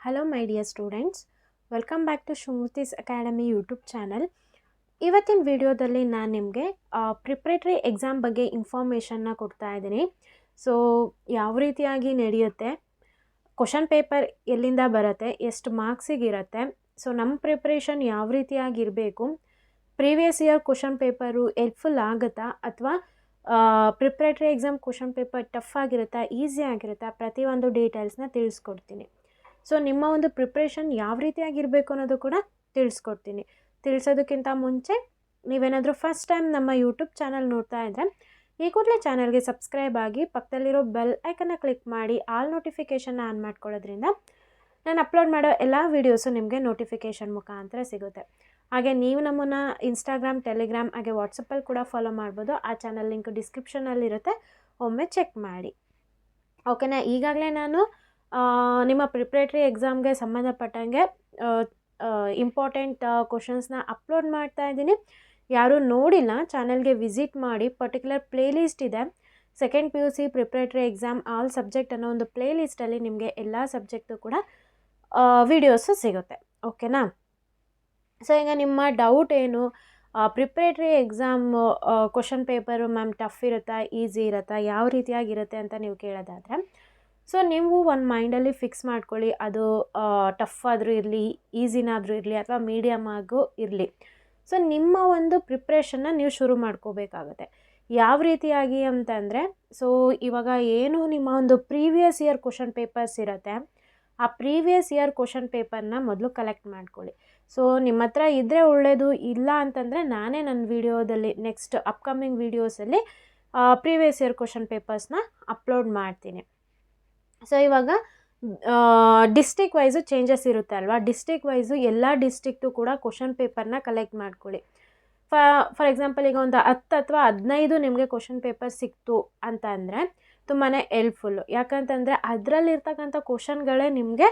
Hello my dear students, welcome back to Shrimuti's Academy YouTube channel. ಇವತ್ತಿನ ವಿಡಿಯೋದಲ್ಲಿ ನಾನು ನಿಮಗೆ ಪ್ರಿಪ್ರೇಟರಿ ಎಕ್ಸಾಮ್ ಬಗ್ಗೆ ಇನ್ಫಾರ್ಮೇಷನ್ನ ಕೊಡ್ತಾ ಇದ್ದೀನಿ. ಸೊ ಯಾವ ರೀತಿಯಾಗಿ ನಡೆಯುತ್ತೆ, ಕ್ವಶನ್ ಪೇಪರ್ ಎಲ್ಲಿಂದ ಬರುತ್ತೆ, ಎಷ್ಟು ಮಾರ್ಕ್ಸಿಗಿರುತ್ತೆ, ಸೊ ನಮ್ಮ ಪ್ರಿಪ್ರೇಷನ್ ಯಾವ ರೀತಿಯಾಗಿರಬೇಕು, previous year question paper helpful ಆಗುತ್ತಾ ಅಥವಾ preparatory exam question paper tough ಆಗಿರುತ್ತಾ, ಈಸಿ ಆಗಿರುತ್ತಾ, ಪ್ರತಿಯೊಂದು ಡೀಟೇಲ್ಸ್ನ ತಿಳಿಸ್ಕೊಡ್ತೀನಿ. ಸೊ ನಿಮ್ಮ ಒಂದು ಪ್ರಿಪ್ರೇಷನ್ ಯಾವ ರೀತಿಯಾಗಿರಬೇಕು ಅನ್ನೋದು ಕೂಡ ತಿಳಿಸ್ಕೊಡ್ತೀನಿ. ತಿಳಿಸೋದಕ್ಕಿಂತ ಮುಂಚೆ ನೀವೇನಾದರೂ ಫಸ್ಟ್ ಟೈಮ್ ನಮ್ಮ ಯೂಟ್ಯೂಬ್ ಚಾನಲ್ ನೋಡ್ತಾ ಇದ್ದರೆ ಈ ಕೂಡಲೇ ಚಾನಲ್ಗೆ ಸಬ್ಸ್ಕ್ರೈಬ್ ಆಗಿ ಪಕ್ಕದಲ್ಲಿರೋ ಬೆಲ್ ಐಕನ್ನ ಕ್ಲಿಕ್ ಮಾಡಿ ಆಲ್ ನೋಟಿಫಿಕೇಷನ್ನ ಆನ್ ಮಾಡ್ಕೊಳ್ಳೋದ್ರಿಂದ ನಾನು ಅಪ್ಲೋಡ್ ಮಾಡೋ ಎಲ್ಲ ವೀಡಿಯೋಸು ನಿಮಗೆ ನೋಟಿಫಿಕೇಷನ್ ಮುಖಾಂತರ ಸಿಗುತ್ತೆ. ಹಾಗೆ ನೀವು ನಮ್ಮನ್ನು ಇನ್ಸ್ಟಾಗ್ರಾಮ್, ಟೆಲಿಗ್ರಾಮ್ ಹಾಗೆ ವಾಟ್ಸಪ್ಪಲ್ಲಿ ಕೂಡ ಫಾಲೋ ಮಾಡ್ಬೋದು. ಆ ಚಾನಲ್ ಲಿಂಕ್ ಡಿಸ್ಕ್ರಿಪ್ಷನಲ್ಲಿರುತ್ತೆ, ಒಮ್ಮೆ ಚೆಕ್ ಮಾಡಿ. ಓಕೆನಾ? ಈಗಾಗಲೇ ನಾನು ನಿಮ್ಮ ಪ್ರಿಪ್ರೇಟರಿ ಎಕ್ಸಾಮ್ಗೆ ಸಂಬಂಧಪಟ್ಟಂಗೆ ಇಂಪಾರ್ಟೆಂಟ್ ಕ್ವಶನ್ಸ್ನ ಅಪ್ಲೋಡ್ ಮಾಡ್ತಾ ಇದ್ದೀನಿ. ಯಾರೂ ನೋಡಿಲ್ಲ ಚಾನಲ್ಗೆ ವಿಸಿಟ್ ಮಾಡಿ. ಪರ್ಟಿಕ್ಯುಲರ್ ಪ್ಲೇಲಿಸ್ಟ್ ಇದೆ, second PUC preparatory exam all subject ಅನ್ನೋ ಒಂದು ಪ್ಲೇಲಿಸ್ಟಲ್ಲಿ ನಿಮಗೆ ಎಲ್ಲ ಸಬ್ಜೆಕ್ಟು ಕೂಡ ವಿಡಿಯೋಸು ಸಿಗುತ್ತೆ. ಓಕೆನಾ? ಸೊ ಈಗ ನಿಮ್ಮ ಡೌಟ್ ಏನು, preparatory exam question paper ma'am tough ಇರುತ್ತಾ, ಈಸಿ ಇರುತ್ತಾ, ಯಾವ ರೀತಿಯಾಗಿರುತ್ತೆ ಅಂತ ನೀವು ಕೇಳೋದಾದರೆ, ಸೊ ನೀವು ಒಂದು ಮೈಂಡಲ್ಲಿ ಫಿಕ್ಸ್ ಮಾಡ್ಕೊಳ್ಳಿ. ಅದು ಟಫ್ ಆದರೂ ಇರಲಿ, ಈಸಿನಾದರೂ ಇರಲಿ ಅಥವಾ ಮೀಡಿಯಮ್ ಆಗು ಇರಲಿ. ಸೊ ನಿಮ್ಮ ಒಂದು ಪ್ರಿಪ್ರೇಷನ್ನ ನೀವು ಶುರು ಮಾಡ್ಕೋಬೇಕಾಗತ್ತೆ. ಯಾವ ರೀತಿಯಾಗಿ ಅಂತಂದರೆ, ಸೊ ಇವಾಗ ಏನು ನಿಮ್ಮ ಒಂದು ಪ್ರೀವಿಯಸ್ ಇಯರ್ ಕ್ವಶನ್ ಪೇಪರ್ಸ್ ಇರುತ್ತೆ, ಆ ಪ್ರೀವಿಯಸ್ ಇಯರ್ ಕ್ವಶನ್ ಪೇಪರ್ನ ಮೊದಲು ಕಲೆಕ್ಟ್ ಮಾಡ್ಕೊಳ್ಳಿ. ಸೊ ನಿಮ್ಮ ಹತ್ರ ಇದ್ದರೆ ಒಳ್ಳೆಯದು, ಇಲ್ಲ ಅಂತಂದರೆ ನಾನೇ ನನ್ನ ವೀಡಿಯೋದಲ್ಲಿ ನೆಕ್ಸ್ಟ್ ಅಪ್ಕಮಿಂಗ್ ವೀಡಿಯೋಸಲ್ಲಿ ಪ್ರೀವಿಯಸ್ ಇಯರ್ ಕ್ವಶನ್ ಪೇಪರ್ಸ್ನ ಅಪ್ಲೋಡ್ ಮಾಡ್ತೀನಿ. ಸೊ ಇವಾಗ ಡಿಸ್ಟಿಕ್ ವೈಸು ಚೇಂಜಸ್ ಇರುತ್ತೆ ಅಲ್ವಾ, ಡಿಸ್ಟಿಕ್ ವೈಸು ಎಲ್ಲ ಡಿಸ್ಟಿಕ್ಟು ಕೂಡ ಕ್ವಶನ್ ಪೇಪರ್ನ ಕಲೆಕ್ಟ್ ಮಾಡ್ಕೊಳ್ಳಿ. ಫಾರ್ ಎಕ್ಸಾಂಪಲ್ ಈಗ ಒಂದು 10 ಅಥವಾ 15 ನಿಮಗೆ ಕ್ವಶನ್ ಪೇಪರ್ ಸಿಕ್ತು ಅಂತ ಅಂದರೆ ತುಂಬಾ ಹೆಲ್ಪ್ಫುಲ್ಲು. ಯಾಕಂತಂದರೆ ಅದರಲ್ಲಿರ್ತಕ್ಕಂಥ ಕ್ವಶನ್ಗಳೇ ನಿಮಗೆ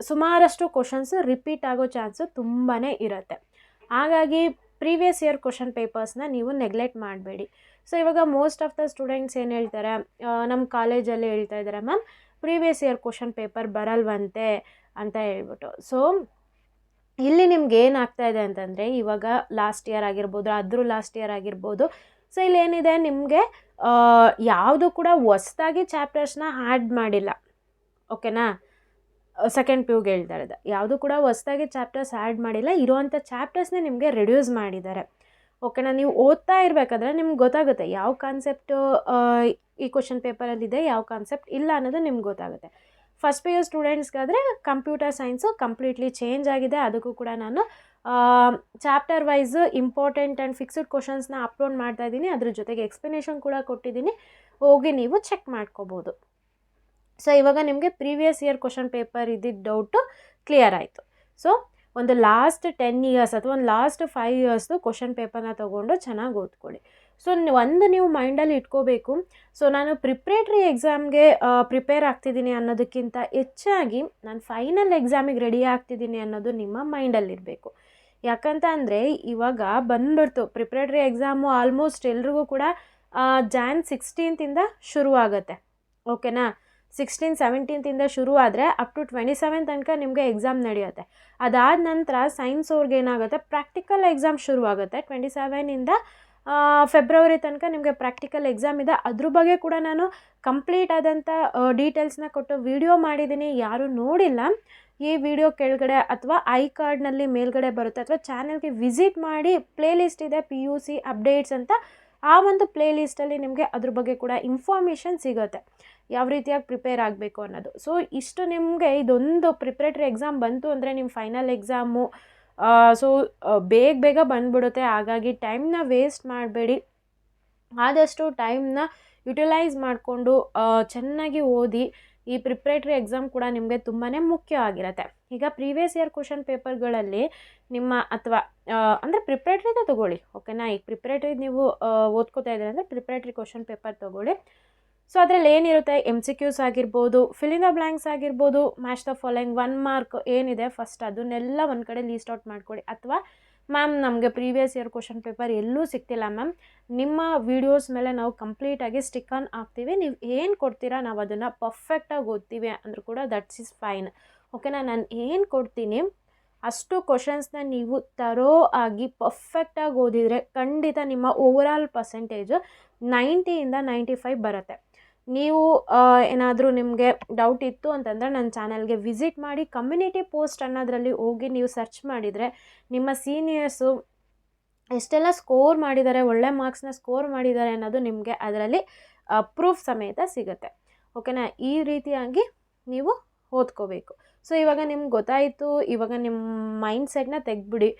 ಸುಮಾರಷ್ಟು ಕ್ವಶನ್ಸು ರಿಪೀಟ್ ಆಗೋ ಚಾನ್ಸು ತುಂಬಾ ಇರುತ್ತೆ. ಹಾಗಾಗಿ ಪ್ರೀವಿಯಸ್ ಇಯರ್ ಕ್ವಶನ್ ಪೇಪರ್ಸ್ನ ನೀವು ನೆಗ್ಲೆಕ್ಟ್ ಮಾಡಬೇಡಿ. ಸೊ ಇವಾಗ ಮೋಸ್ಟ್ ಆಫ್ ದ ಸ್ಟೂಡೆಂಟ್ಸ್ ಏನು ಹೇಳ್ತಾರೆ, ನಮ್ಮ ಕಾಲೇಜಲ್ಲಿ ಹೇಳ್ತಾ ಇದ್ದಾರೆ ma'am previous year question paper ಬರಲ್ವಂತೆ ಅಂತ ಹೇಳ್ಬಿಟ್ಟು. ಸೊ ಇಲ್ಲಿ ನಿಮ್ಗೆ ಏನಾಗ್ತಾ ಇದೆ ಅಂತಂದರೆ, ಇವಾಗ ಲಾಸ್ಟ್ ಇಯರ್ ಆಗಿರ್ಬೋದು, ಅದ್ರ ಲಾಸ್ಟ್ ಇಯರ್ ಆಗಿರ್ಬೋದು, ಸೊ ಇಲ್ಲೇನಿದೆ ನಿಮಗೆ ಯಾವುದು ಕೂಡ ಹೊಸ್ದಾಗಿ ಚಾಪ್ಟರ್ಸ್ನ ಆ್ಯಡ್ ಮಾಡಿಲ್ಲ. ಓಕೆನಾ? ಸೆಕೆಂಡ್ PUಗೆ ಹೇಳ್ತಾ ಇರೋದು, ಯಾವುದು ಕೂಡ ಹೊಸ್ದಾಗಿ ಚಾಪ್ಟರ್ಸ್ ಆ್ಯಡ್ ಮಾಡಿಲ್ಲ, ಇರೋವಂಥ ಚಾಪ್ಟರ್ಸ್ನೇ ನಿಮಗೆ ರಿಡ್ಯೂಸ್ ಮಾಡಿದ್ದಾರೆ. ಓಕೆನಾ? ನೀವು ಓದ್ತಾ ಇರಬೇಕಾದ್ರೆ ನಿಮ್ಗೆ ಗೊತ್ತಾಗುತ್ತೆ ಯಾವ ಕಾನ್ಸೆಪ್ಟು ಈ ಕ್ವಶನ್ ಪೇಪರಲ್ಲಿದೆ, ಯಾವ ಕಾನ್ಸೆಪ್ಟ್ ಇಲ್ಲ ಅನ್ನೋದು ನಿಮ್ಗೆ ಗೊತ್ತಾಗುತ್ತೆ. ಫಸ್ಟ್ PU ಸ್ಟೂಡೆಂಟ್ಸ್ಗಾದರೆ ಕಂಪ್ಯೂಟರ್ ಸೈನ್ಸು ಕಂಪ್ಲೀಟ್ಲಿ ಚೇಂಜ್ ಆಗಿದೆ. ಅದಕ್ಕೂ ಕೂಡ ನಾನು chapter wise important and fixed ಕ್ವಶನ್ಸ್ನ ಅಪ್ಲೋಡ್ ಮಾಡ್ತಾ ಇದ್ದೀನಿ. ಅದ್ರ ಜೊತೆಗೆ ಎಕ್ಸ್ಪ್ಲನೇಷನ್ ಕೂಡ ಕೊಟ್ಟಿದ್ದೀನಿ, ಹೋಗಿ ನೀವು ಚೆಕ್ ಮಾಡ್ಕೋಬೋದು. ಸೊ ಇವಾಗ ನಿಮಗೆ ಪ್ರೀವಿಯಸ್ ಇಯರ್ ಕ್ವಶನ್ ಪೇಪರ್ ಇದ್ದಿದ್ದ ಡೌಟು ಕ್ಲಿಯರ್ ಆಯಿತು. ಸೊ ಒಂದು ಲಾಸ್ಟ್ 10 ಇಯರ್ಸ್ ಅಥವಾ ಒಂದು ಲಾಸ್ಟ್ 5 ಇಯರ್ಸ್ದು ಕ್ವಶನ್ ಪೇಪರ್ನ ತೊಗೊಂಡು ಚೆನ್ನಾಗಿ ಓದ್ಕೊಳ್ಳಿ. ಸೊ ಒಂದು ನೀವು ಮೈಂಡಲ್ಲಿ ಇಟ್ಕೋಬೇಕು, ಸೊ ನಾನು ಪ್ರಿಪ್ರೇಟರಿ ಎಕ್ಸಾಮ್ಗೆ ಪ್ರಿಪೇರ್ ಆಗ್ತಿದ್ದೀನಿ ಅನ್ನೋದಕ್ಕಿಂತ ಹೆಚ್ಚಾಗಿ ನಾನು ಫೈನಲ್ ಎಕ್ಸಾಮಿಗೆ ರೆಡಿ ಆಗ್ತಿದ್ದೀನಿ ಅನ್ನೋದು ನಿಮ್ಮ ಮೈಂಡಲ್ಲಿರಬೇಕು. ಯಾಕಂತ ಅಂದರೆ ಇವಾಗ ಬಂದ್ಬಿಡ್ತು ಪ್ರಿಪ್ರೇಟರಿ ಎಕ್ಸಾಮು ಆಲ್ಮೋಸ್ಟ್ ಎಲ್ರಿಗೂ ಕೂಡ Jan 16 ಶುರುವಾಗುತ್ತೆ. ಓಕೆನಾ? 16-17 ಶುರು ಆದರೆ ಅಪ್ ಟು 27 ತನಕ ನಿಮಗೆ ಎಕ್ಸಾಮ್ ನಡೆಯುತ್ತೆ. ಅದಾದ ನಂತರ ಸೈನ್ಸ್ ಅವ್ರಿಗೆ ಏನಾಗುತ್ತೆ, ಪ್ರಾಕ್ಟಿಕಲ್ ಎಕ್ಸಾಮ್ ಶುರುವಾಗುತ್ತೆ. 27 ಫೆಬ್ರವರಿ ತನಕ ನಿಮಗೆ ಪ್ರಾಕ್ಟಿಕಲ್ ಎಕ್ಸಾಮ್ ಇದೆ. ಅದ್ರ ಬಗ್ಗೆ ಕೂಡ ನಾನು ಕಂಪ್ಲೀಟ್ ಆದಂಥ ಡೀಟೇಲ್ಸ್ನ ಕೊಟ್ಟು ವಿಡಿಯೋ ಮಾಡಿದ್ದೀನಿ. ಯಾರು ನೋಡಿಲ್ಲ, ಈ ವಿಡಿಯೋ ಕೆಳಗಡೆ ಅಥವಾ ಐ ಕಾರ್ಡ್ನಲ್ಲಿ ಮೇಲ್ಗಡೆ ಬರುತ್ತೆ, ಅಥವಾ ಚಾನಲ್ಗೆ ವಿಸಿಟ್ ಮಾಡಿ ಪ್ಲೇಲಿಸ್ಟ್ ಇದೆ PUC ಅಪ್ಡೇಟ್ಸ್ ಅಂತ. ಆ ಒಂದು ಪ್ಲೇಲಿಸ್ಟಲ್ಲಿ ನಿಮಗೆ ಅದ್ರ ಬಗ್ಗೆ ಕೂಡ ಇನ್ಫಾರ್ಮೇಷನ್ ಸಿಗುತ್ತೆ, ಯಾವ ರೀತಿಯಾಗಿ ಪ್ರಿಪೇರ್ ಆಗಬೇಕು ಅನ್ನೋದು. ಸೊ ಇಷ್ಟು ನಿಮಗೆ ಇದೊಂದು ಪ್ರಿಪ್ರೇಟರಿ ಎಕ್ಸಾಮ್ ಬಂತು ಅಂದರೆ ನಿಮ್ಮ ಫೈನಲ್ ಎಕ್ಸಾಮು ಸೊ ಬೇಗ ಬಂದುಬಿಡುತ್ತೆ. ಹಾಗಾಗಿ ಟೈಮ್ನ ವೇಸ್ಟ್ ಮಾಡಬೇಡಿ, ಆದಷ್ಟು ಟೈಮ್ನ ಯುಟಿಲೈಸ್ ಮಾಡಿಕೊಂಡು ಚೆನ್ನಾಗಿ ಓದಿ. ಈ ಪ್ರಿಪ್ರೇಟರಿ ಎಕ್ಸಾಮ್ ಕೂಡ ನಿಮಗೆ ತುಂಬಾ ಮುಖ್ಯ ಆಗಿರುತ್ತೆ. ಈಗ ಪ್ರೀವಿಯಸ್ ಇಯರ್ ಕ್ವಶನ್ ಪೇಪರ್ಗಳಲ್ಲಿ ನಿಮ್ಮ ಅಥವಾ ಅಂದರೆ ಪ್ರಿಪ್ರೇಟರಿದೇ ತೊಗೊಳ್ಳಿ. ಓಕೆನಾ? ಈಗ ಪ್ರಿಪ್ರೇಟರಿ ನೀವು ಓದ್ಕೋತಾ ಇದ್ದೀರಿ ಅಂದರೆ ಪ್ರಿಪ್ರೇಟರಿ ಕ್ವಶನ್ ಪೇಪರ್ ತೊಗೊಳ್ಳಿ. ಸೊ ಅದರಲ್ಲಿ ಏನಿರುತ್ತೆ, MCQs ಆಗಿರ್ಬೋದು, ಫಿಲ್ ಇನ್ ದ ಬ್ಲ್ಯಾಂಕ್ಸ್ ಆಗಿರ್ಬೋದು, ಮ್ಯಾಚ್ ದ ಫಾಲೋಯಿಂಗ್ 1 ಮಾರ್ಕ್ ಏನಿದೆ ಫಸ್ಟ್ ಅದನ್ನೆಲ್ಲ ಒಂದು ಕಡೆ ಲೀಸ್ಟ್ ಔಟ್ ಮಾಡ್ಕೊಳ್ಳಿ. ಅಥವಾ ಮ್ಯಾಮ್ ನಮಗೆ ಪ್ರೀವಿಯಸ್ ಇಯರ್ ಕ್ವಶನ್ ಪೇಪರ್ ಎಲ್ಲೂ ಸಿಗ್ತಿಲ್ಲ ಮ್ಯಾಮ್, ನಿಮ್ಮ ವೀಡಿಯೋಸ್ ಮೇಲೆ ನಾವು ಕಂಪ್ಲೀಟಾಗಿ ಸ್ಟಿಕ್ ಆನ್ ಆಗ್ತೀವಿ, ನೀವು ಏನು ಕೊಡ್ತೀರಾ ನಾವು ಅದನ್ನು ಪರ್ಫೆಕ್ಟಾಗಿ ಓದ್ತೀವಿ ಅಂದರೂ ಕೂಡ ದಟ್ಸ್ ಇಸ್ ಫೈನ್. ಓಕೆನಾ, ನಾನು ಏನು ಕೊಡ್ತೀನಿ ಅಷ್ಟು ಕ್ವಶನ್ಸ್ನ ನೀವು ತರೋ ಆಗಿ ಪರ್ಫೆಕ್ಟಾಗಿ ಓದಿದರೆ ಖಂಡಿತ ನಿಮ್ಮ ಓವರಾಲ್ ಪರ್ಸೆಂಟೇಜು 90ಇಂದ 95 ಬರುತ್ತೆ. ನೀವು ಏನಾದರೂ ನಿಮಗೆ ಡೌಟ್ ಇತ್ತು ಅಂತಂದರೆ ನನ್ನ ಚಾನಲ್ಗೆ ವಿಸಿಟ್ ಮಾಡಿ ಕಮ್ಯುನಿಟಿ ಪೋಸ್ಟ್ ಅನ್ನೋದ್ರಲ್ಲಿ ಹೋಗಿ ನೀವು ಸರ್ಚ್ ಮಾಡಿದರೆ ನಿಮ್ಮ ಸೀನಿಯರ್ಸು ಎಷ್ಟೆಲ್ಲ ಸ್ಕೋರ್ ಮಾಡಿದ್ದಾರೆ, ಒಳ್ಳೆ ಮಾರ್ಕ್ಸ್ನ ಸ್ಕೋರ್ ಮಾಡಿದ್ದಾರೆ ಅನ್ನೋದು ನಿಮಗೆ ಅದರಲ್ಲಿ ಪ್ರೂಫ್ ಸಮೇತ ಸಿಗುತ್ತೆ. ಓಕೆನಾ, ಈ ರೀತಿಯಾಗಿ ನೀವು ಓದ್ಕೋಬೇಕು. ಸೊ ಇವಾಗ ನಿಮ್ಗೆ ಗೊತ್ತಾಯಿತು, ಇವಾಗ ನಿಮ್ಮ ಮೈಂಡ್ ಸೆಟ್ನ ತೆಗೆದ್ಬಿಡಿ.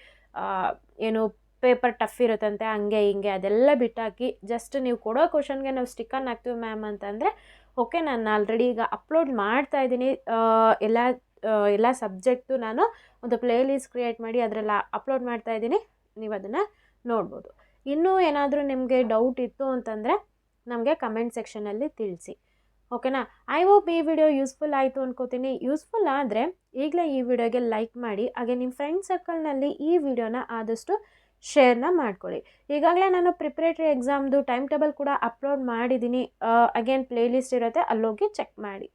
ಏನು ಪೇಪರ್ ಟಫ್ ಇರುತ್ತಂತೆ ಹಂಗೆ ಹಿಂಗೆ ಅದೆಲ್ಲ ಬಿಟ್ಟಾಕಿ ಜಸ್ಟ್ ನೀವು ಕೊಡೋ ಕ್ವಶನ್ಗೆ ನಾವು ಸ್ಟಿಕ್ ಆನ್ ಆಗ್ತೀವಿ ಮ್ಯಾಮ್ ಅಂತಂದರೆ ಓಕೆ, ನಾನು ಆಲ್ರೆಡಿ ಈಗ ಅಪ್ಲೋಡ್ ಮಾಡ್ತಾ ಇದ್ದೀನಿ. ಎಲ್ಲ ಸಬ್ಜೆಕ್ಟು ನಾನು ಒಂದು ಪ್ಲೇ ಲಿಸ್ಟ್ ಕ್ರಿಯೇಟ್ ಮಾಡಿ ಅದರೆಲ್ಲ ಅಪ್ಲೋಡ್ ಮಾಡ್ತಾ ಇದ್ದೀನಿ, ನೀವು ಅದನ್ನು ನೋಡ್ಬೋದು. ಇನ್ನೂ ಏನಾದರೂ ನಿಮಗೆ ಡೌಟ್ ಇತ್ತು ಅಂತಂದರೆ ನಮಗೆ ಕಮೆಂಟ್ ಸೆಕ್ಷನಲ್ಲಿ ತಿಳಿಸಿ. ಓಕೆನಾ, ಐ ಹೋಪ್ ಈ ವಿಡಿಯೋ ಯೂಸ್ಫುಲ್ ಆಯಿತು ಅನ್ಕೋತೀನಿ. ಯೂಸ್ಫುಲ್ ಆದರೆ ಈಗಲೇ ಈ ವಿಡಿಯೋಗೆ ಲೈಕ್ ಮಾಡಿ, ಹಾಗೆ ನಿಮ್ಮ ಫ್ರೆಂಡ್ ಸರ್ಕಲ್ನಲ್ಲಿ ಈ ವಿಡಿಯೋನ ಆದಷ್ಟು ಶೇರ್ನ ಮಾಡ್ಕೊಳ್ಳಿ. ಈಗಾಗಲೇ ನಾನು ಪ್ರಿಪ್ರೇಟರಿ ಎಕ್ಸಾಮ್ದು ಟೈಮ್ ಟೇಬಲ್ ಕೂಡ ಅಪ್ಲೋಡ್ ಮಾಡಿದ್ದೀನಿ. ಅಗೇನ್ ಪ್ಲೇ ಲಿಸ್ಟ್ ಇರುತ್ತೆ, ಅಲ್ಲೋಗಿ ಚೆಕ್ ಮಾಡಿ.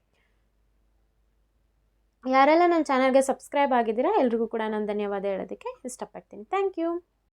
ಯಾರೆಲ್ಲ ನನ್ನ ಚಾನಲ್ಗೆ ಸಬ್ಸ್ಕ್ರೈಬ್ ಆಗಿದ್ದೀರಾ ಎಲ್ರಿಗೂ ಕೂಡ ನಾನು ಧನ್ಯವಾದ ಹೇಳೋದಕ್ಕೆ ಇಷ್ಟಪಡ್ತೀನಿ. Thank you.